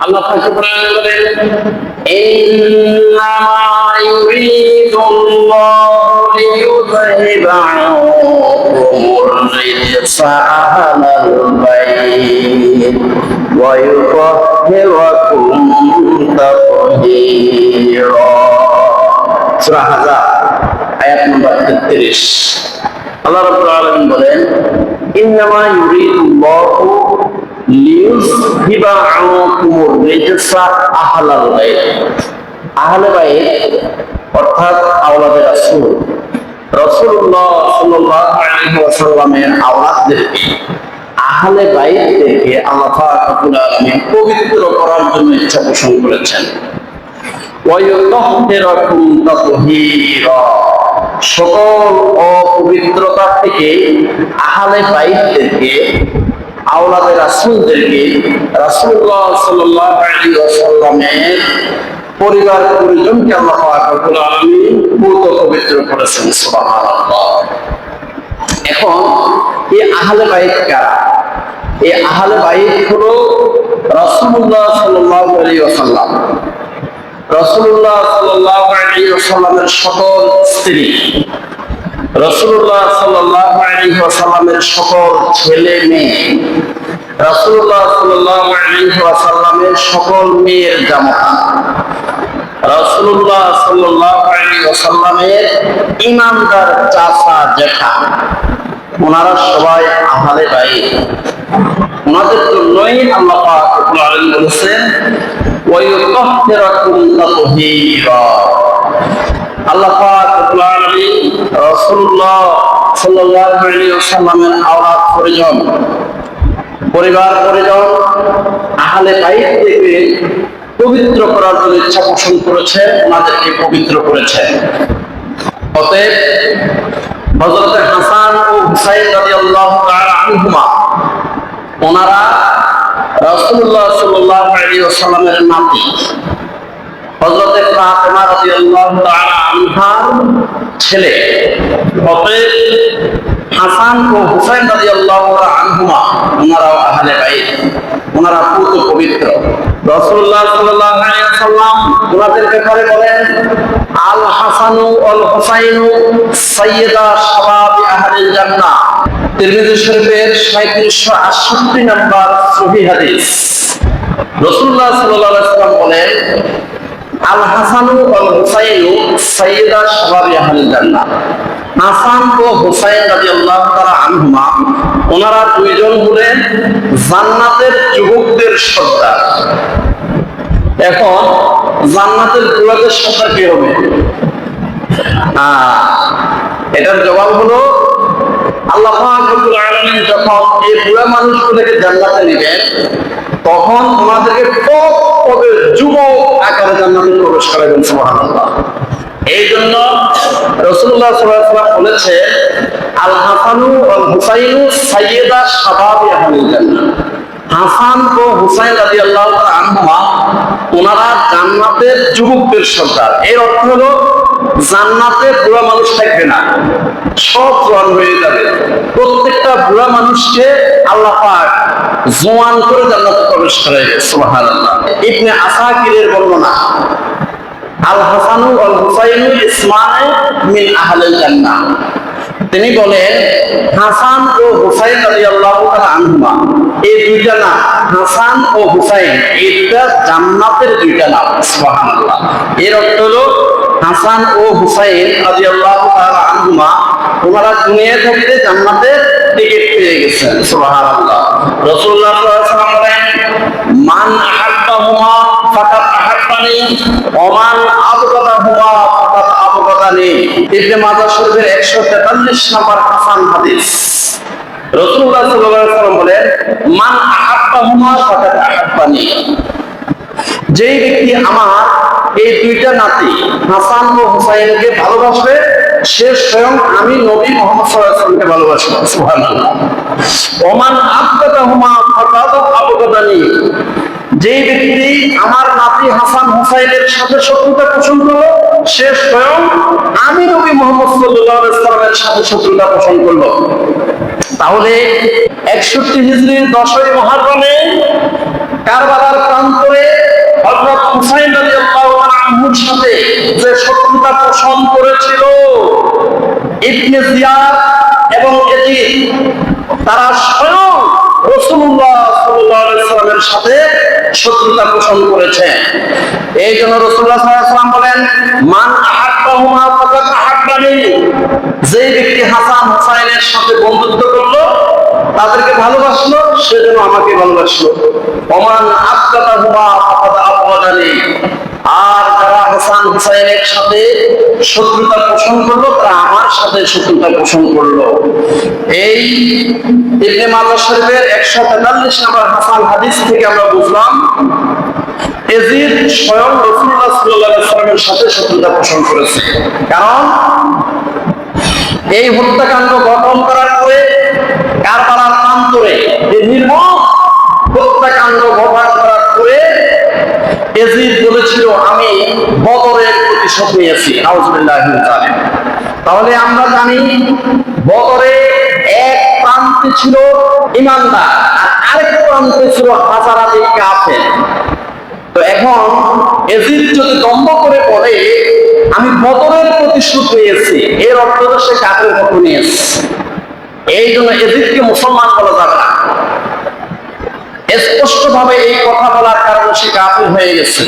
আল্লাহ পাক কোরআনে বলেন, ইন্নামা ইউরিদুল্লাহু লিইউযহিবা আনকুমুর রিজসা আহলাল বাইত ওয়া ইউতাহহিরাকুম তাতহীরা। সূরা হাজার আয়াত নম্বর 33। আল্লাহ রাব্বুল আলামিন বলেন, ইন্নামা ইউরিদুল্লাহু লিইউযহিবা আনকুমুর রিজসা আহলাল বাইত। আহলে বাইত অর্থাৎ আওলাদে রাসূল, রাসূলুল্লাহ সাল্লাল্লাহু আলাইহি ওয়াসাল্লামের আওলাদদেরকে, আহলে বাইতদেরকে আল্লাহ পাক রব্বুল আলামিন পবিত্র করার জন্য ইচ্ছা পোষণ করেছেন। ওয়া ইউতাহহিরাকুম তাতহীরা। সকল অপবিত্রতা থেকে আহলে বাইতদেরকে, আওলাদে রাসূলদেরকে রাসূলুল্লাহ সাল্লাল্লাহু আলাইহি ওয়াসাল্লামের পরিবার পরিজনকে আল্লাহ পাক রব্বুল আলামিন পবিত্র করেছেন। সুবহানাল্লাহ। এখন এই আহলে বাইত কারা? এই আহলে বাইত হলো রাসূলুল্লাহ সাল্লাল্লাহু আলাইহি ওয়াসাল্লাম, রাসূলুল্লাহ সাল্লাল্লাহু আলাইহি ওয়াসাল্লামের সকল স্ত্রী, রাসূলুল্লাহ সাল্লাল্লাহু আলাইহি ওয়াসাল্লামের সকল ছেলে মেয়ে, রাসূলুল্লাহ সাল্লাল্লাহু আলাইহি ওয়াসাল্লামের সকল মেয়ের জামাতা, রাসূলুল্লাহ সাল্লাল্লাহু আলাইহি ওয়াসাল্লামের ঈমানদার চাচা জেঠা, ওনারা সবাই আহলে বাইত। ওনাদের জন্যই আল্লাহ পাক রব্বুল আলামিন বলেছেন, ওয়া ইউতাহহিরাকুম তাতহীরা। আল্লাহ পাক রব্বুল আলামিন রাসূলুল্লাহ সাল্লাল্লাহু আলাইহি ওয়াসাল্লামের আওলাদ পরিজন, পরিবার পরিজন, আহলে বাইতকে পবিত্র করার জন্য ইচ্ছা পোষণ করেছে, ওনাদেরকে পবিত্র করেছে। অতএব হযরত হাসান ও হুসাইন রাদিয়াল্লাহু তাআলা আনহুমা, ওনারা রাসূলুল্লাহ সাল্লাল্লাহু আলাইহি ওয়াসাল্লামের নাতি। হযরত ফাতেমা রাদিয়াল্লাহু তাআলা আনহার ছেলে। অতএব হাসান ও হুসাইন রাদিয়াল্লাহু তাআলা আনহুমা, ওনারাও আহলে বাইত, ওনারা পুত পবিত্র। রাসূলুল্লাহ সাল্লাল্লাহু আলাইহি ওয়াসাল্লাম ওনাদের ব্যাপারে বলেন, আল হাসানু ওয়াল হুসাইনু সাইয়্যিদা শাবাবি আহলিল জান্নাহ। তিরমিজি শরীফের ৩৭৬৮ নম্বর সহিহ হাদিস। রাসূলুল্লাহ সাল্লাল্লাহু আলাইহি ওয়াসাল্লাম বলেন, আল হাসানু ওয়াল হুসাইনু সাইয়্যিদা শাবাবি আহলিল জান্নাহ। হাসান ও হুসাইন রাদিয়াল্লাহু তাআলা আনহুমা, ওনারা দুইজন হলেন জান্নাতের যুবকদের সর্দার। এখন জান্নাতের বুড়াদের সর্দার কি হবে? এটার জবাব হলো, আল্লাহ পাক রব্বুল আলামিন যখন এই বুড়া মানুষগুলোকে জান্নাতে নেবেন, তখন ওনাদেরকে পদে যুবক আকারে জান্নাতে প্রবেশ করাবেন। সুবহানাল্লাহ। এই জন্য রাসূলুল্লাহ সাল্লাল্লাহু আলাইহি ওয়াসাল্লাম বলেছে, আল হাসানু ওয়াল হুসাইনু সাইয়্যিদা শাবাবি আহলিল জান্নাহ। হাসান ও হুসাইন রাদিয়াল্লাহু তাআলা আনহুমা, ওনারা জান্নাতের যুবকদের সর্দার। এর অর্থ হলো জান্নাতে বুড়া মানুষ থাকবে না, সব জোয়ান হয়ে যাবে। প্রত্যেকটা বুড়া মানুষকে আল্লাহ পাক জোয়ান করে জান্নাতে প্রবেশ করাবে। সুবহানাল্লাহ। ইবনে আসাকিরের বর্ণনা, আল হাসানু ওয়াল হুসাইনু ইসমানে মিন আহলিল জান্নাহ। তিনি বলেন, হাসান ও হুসাইন রাদিয়াল্লাহু তাআলা আনহুমা, এই দুইটা নাম হাসান ও হুসাইন, এই দুইটা জান্নাতের দুইটা নাম। সুবহানাল্লাহ। এর অর্থ হলো হাসান ও হুসাইন রাদিয়াল্লাহু তাআলা আনহুমা, ওনারা দুনিয়া থেকে জান্নাতের টিকিট পেয়ে গেছেন। সুবহানাল্লাহ। রাসূলুল্লাহ সাল্লাল্লাহু আলাইহি ওয়াসাল্লাম বলেন, মান আহাব্বাহুমা ফাকাদ আহাব্বানি ওয়া মান আবগাদাহুমা ফাকাদ আবগাদানি। ইবনে মাজাহ শরীফের ১৪৩ নম্বর হাসান হাদিস। রাসূলুল্লাহ সাল্লাল্লাহু আলাইহি ওয়াসাল্লাম বলেন, মান আহাব্বাহুমা ফাকাদ আহাব্বানি। যেই ব্যক্তি আমার এই দুইটা নাতি হাসান ও হুসাইনকে ভালোবাসবে, সে স্বয়ং আমি নবী মুহাম্মদ সাল্লাল্লাহু আলাইহি ওয়াসাল্লামকে ভালোবাসবো। সুবহানাল্লাহ। ওমান আবগাদাহুমা ফাকাদ আবগাদানি। যেই ব্যক্তি আমার নাতি হাসান হুসাইনের সাথে শত্রুতা পোষণ করলো, সে স্বয়ং আমি নবী মুহাম্মদ সাল্লাল্লাহু আলাইহি ওয়াসাল্লামের সাথে শত্রুতা পোষণ করলো। তাহলে ৬১ হিজরির ১০ই মুহররমে কারবালার প্রান্তরে শত্রুতা পোষণ করেছে। এই জন্য রাসূলুল্লাহ সাল্লাল্লাহু আলাইহি ওয়াসাল্লাম বলেন, মান আহাব্বাহুমা ফাকাদ আহাব্বানি, যে ব্যক্তি হাসান হুসাইনের সাথে বন্ধুত্ব করলো, তাদেরকে ভালোবাসলো, সেজন্য আমাকে ভালোবাসলো। ওমান আবগাদাহুমা ফাকাদ আবগাদানি, আর যারা হাসান হুসাইনের সাথে শত্রুতা পোষণ করলো, তারা আমার সাথে শত্রুতা পোষণ করলো। এই ইবনে মাজাহ শরীফের 143 নম্বর হাসান হাদিস থেকে আমরা বুঝলাম ইয়াজিদ স্বয়ং রাসূলুল্লাহ সাল্লাল্লাহু আলাইহি ওয়াসাল্লামের সাথে শত্রুতা পোষণ করেছে। কারণ এই হত্যাকাণ্ড গঠন করার পরে কারবালার প্রান্তরে এই নির্মম হত্যাকাণ্ড ঘটনা করার পরে ইয়াজিদ বলেছিল, আমি বদরের প্রতিশোধ নিয়েছি। নাউজুবিল্লাহি মিন যালিক। তাহলে আমরা জানি বদরে এক প্রান্তে ছিল ঈমানদার আর আরেক প্রান্তে ছিল হাজারাতে কাফের। তো এখন ইয়াজিদ যদি দম্ভ করে বলে আমি বদরের প্রতিশোধ নিয়েছি, এর অর্থ হলো সে কাফের পক্ষ নিয়েছে। এই জন্য ইয়াজিদকে মুসলমান বলা যাবে না। স্পষ্টভাবে এই কথা বলার কারণে সে কাফের হয়ে গেছে।